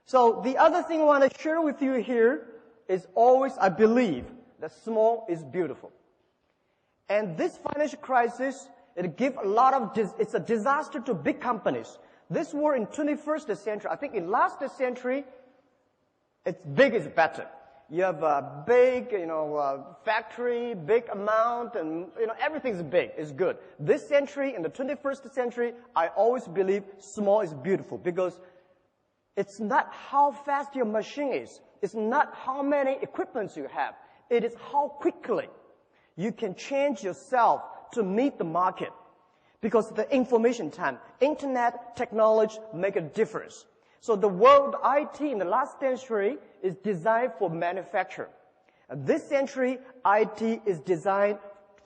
So the other thing I want to share with you here is always, I believe, that small is beautiful. And this financial crisis, it's a disaster to big companies. This war in 21st century, I think in last century, it's big is better. You have a big, factory, big amount, and, everything's big, is good. This century, in the 21st century, I always believe small is beautiful because it's not how fast your machine is. It's not how many equipments you have. It is how quickly you can change yourself to meet the market. Because the information time, internet, technology make a difference. So the world IT in the last century is designed for manufacture. And this century, IT is designed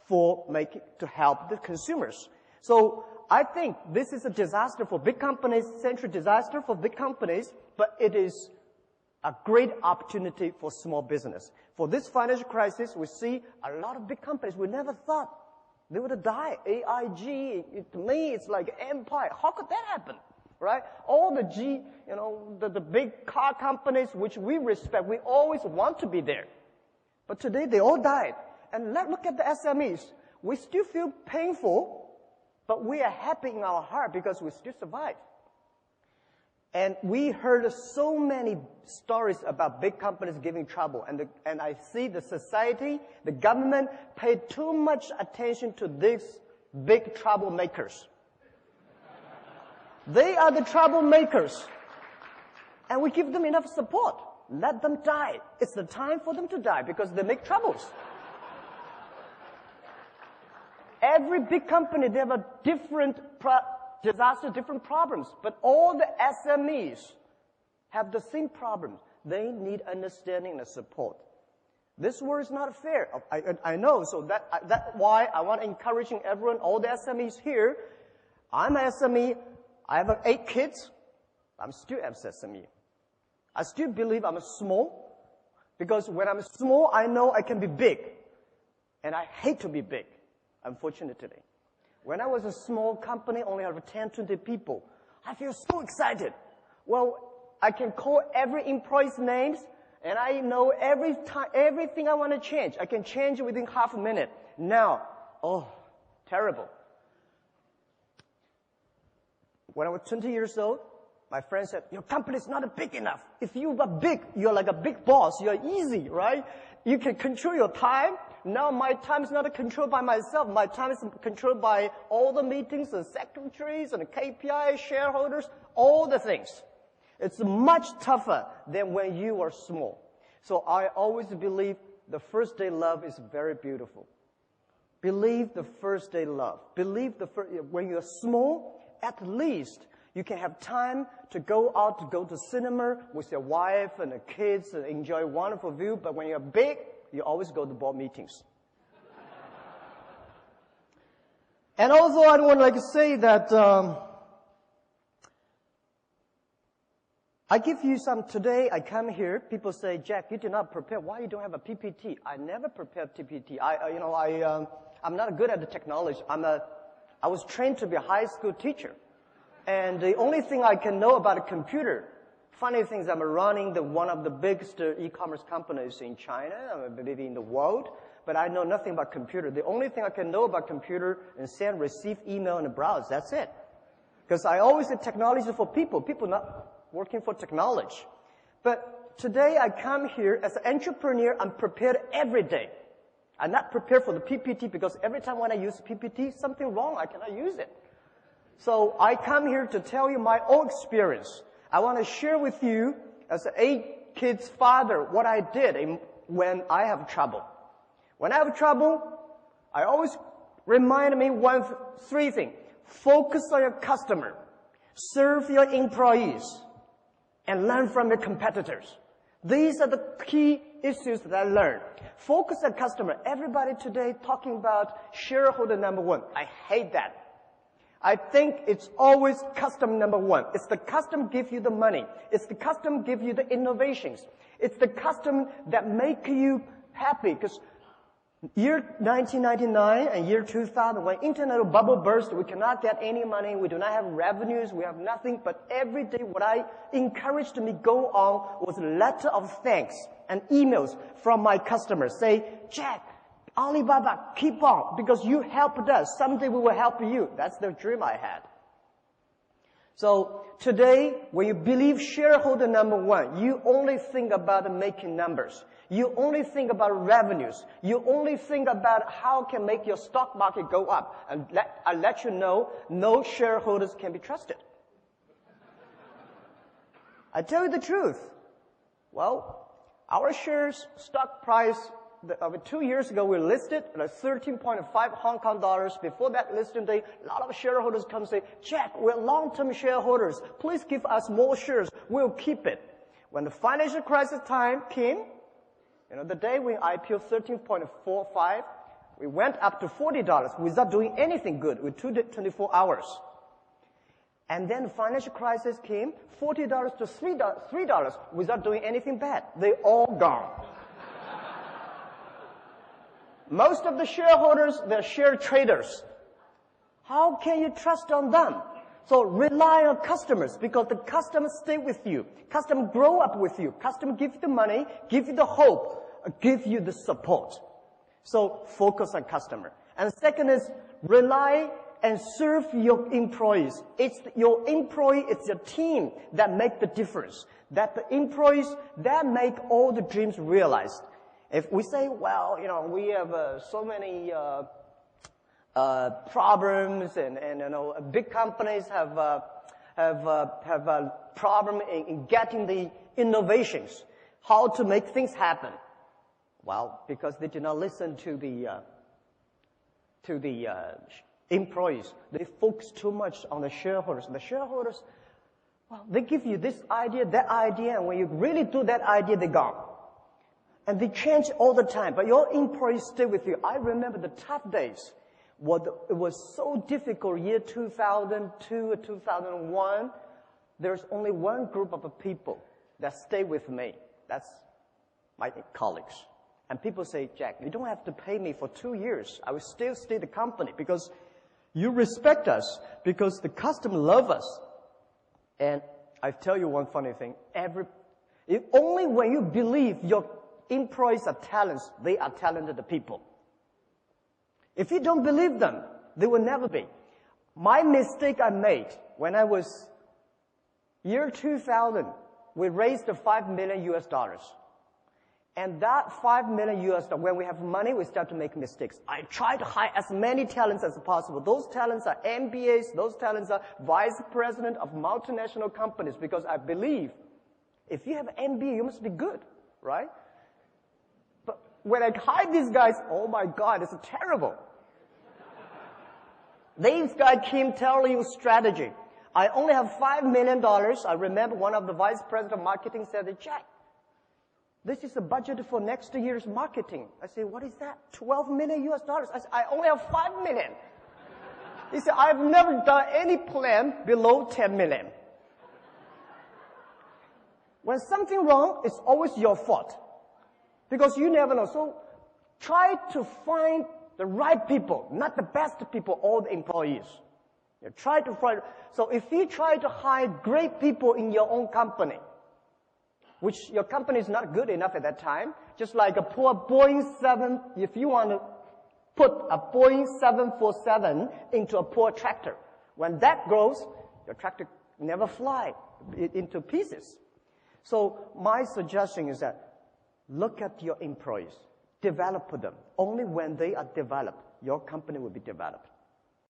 to help the consumers. So I think this is a disaster for big companies, century disaster for big companies, but it is a great opportunity for small business. For this financial crisis, we see a lot of big companies we never thought they would have died. AIG, to me, it's like empire. How could that happen? Right? All the big car companies which we respect, we always want to be there. But today they all died. And look at the SMEs. We still feel painful, but we are happy in our heart because we still survive. And we heard so many stories about big companies giving trouble. And I see the society, the government paid too much attention to these big troublemakers. They are the troublemakers. And we give them enough support. Let them die. It's the time for them to die because they make troubles. Every big company, they have a different disaster, different problems. But all the SMEs have the same problems. They need understanding and support. This war is not fair. I know. So that's why I want to encourage everyone, all the SMEs here. I'm an SME. I have 8 kids. I'm still an SME. I still believe I'm small because when I'm small, I know I can be big. And I hate to be big, unfortunately. When I was a small company, only have 10, 20 people, I feel so excited. Well, I can call every employee's names, and I know everything I want to change. I can change it within half a minute. Now, terrible. When I was 20 years old, my friend said, your company is not big enough. If you are big, you're like a big boss. You're easy, right? You can control your time. Now my time is not controlled by myself. My time is controlled by all the meetings, the secretaries, and the KPI, shareholders, all the things. It's much tougher than when you are small. So I always believe the first day love is very beautiful. Believe the first day love. Believe when you're small, at least you can have time to go out, to go to cinema with your wife and the kids and enjoy a wonderful view. But when you're big, you always go to board meetings. And also, I would to say that I give you some today. I come here. People say, Jack, you did not prepare. Why you don't have a PPT? I never prepared PPT. I'm not good at the technology. I was trained to be a high school teacher. And the only thing I can know about a computer, funny thing is I'm running one of the biggest e-commerce companies in China, maybe in the world, but I know nothing about computer. The only thing I can know about computer is send, receive email, and browse. That's it. Because I always say technology for people not working for technology. But today I come here as an entrepreneur, I'm prepared every day. I'm not prepared for the PPT because every time when I use PPT, something wrong, I cannot use it. So I come here to tell you my own experience. I want to share with you, as an 8 kids father, what I did when I have trouble. When I have trouble, I always remind me 3 things. Focus on your customer, serve your employees, and learn from your competitors. These are the key issues that I learned. Focus on customer. Everybody today talking about shareholder number 1. I hate that. I think it's always customer number 1. It's the customer give you the money. It's the customer give you the innovations. It's the customer that make you happy. Because Year 1999 and year 2000, when internet bubble burst, we cannot get any money, we do not have revenues, we have nothing, but every day what I encouraged me go on was a letter of thanks and emails from my customers. Say, Jack, Alibaba, keep on, because you helped us. Someday we will help you. That's the dream I had. So today, when you believe shareholder number one, you only think about making numbers. You only think about revenues. You only think about how can make your stock market go up. And I let you know, no shareholders can be trusted. I tell you the truth. Well, our shares stock price, 2 years ago we listed at 13.5 Hong Kong dollars. Before that listing day, a lot of shareholders come say, Jack, we're long-term shareholders. Please give us more shares. We'll keep it. When the financial crisis time came, the day we IPO 13.45, we went up to $40 without doing anything good with 24 hours. And then the financial crisis came, $40 to $3 without doing anything bad. They all gone. Most of the shareholders, they're share traders. How can you trust on them? So rely on customers, because the customers stay with you. Customers grow up with you. Customers give you the money, give you the hope, give you the support. So focus on customer. And second is rely and serve your employees. It's your employee, it's your team that make the difference. That the employees, that make all the dreams realized. If we say, well, we have so many problems, and big companies have a problem in getting the innovations, how to make things happen. Well, because they do not listen to the employees. They focus too much on the shareholders. The shareholders, well, they give you this idea, that idea, and when you really do that idea, they're gone. And they change all the time, but your employees stay with you. I remember the tough days. It was so difficult, year 2002, 2001. There's only one group of people that stay with me. That's my colleagues. And people say, Jack, you don't have to pay me for 2 years. I will still stay the company because you respect us, because the customer love us. And I tell you one funny thing. Only when you believe your employees are talents, they are talented people. If you don't believe them, they will never be. My mistake I made when I was year 2000, we raised $5 million US. And that $5 million US, when we have money, we start to make mistakes. I try to hire as many talents as possible. Those talents are MBAs, those talents are vice president of multinational companies, because I believe if you have an MBA, you must be good, right? But when I hire these guys, oh my God, it's terrible. These guys came telling you strategy. I only have $5 million. I remember one of the vice president of marketing said, Jack, this is the budget for next year's marketing. I say, what is that? $12 million US. I said, I only have $5 million. He said, I've never done any plan below $10 million. When something wrong, it's always your fault. Because you never know. So try to find the right people, not the best people, all the employees. You try to find. So if you try to hire great people in your own company, which your company is not good enough at that time, just like a poor Boeing 7, if you want to put a Boeing 747 into a poor tractor, when that grows, your tractor never fly into pieces. So my suggestion is that look at your employees, develop them. Only when they are developed, your company will be developed.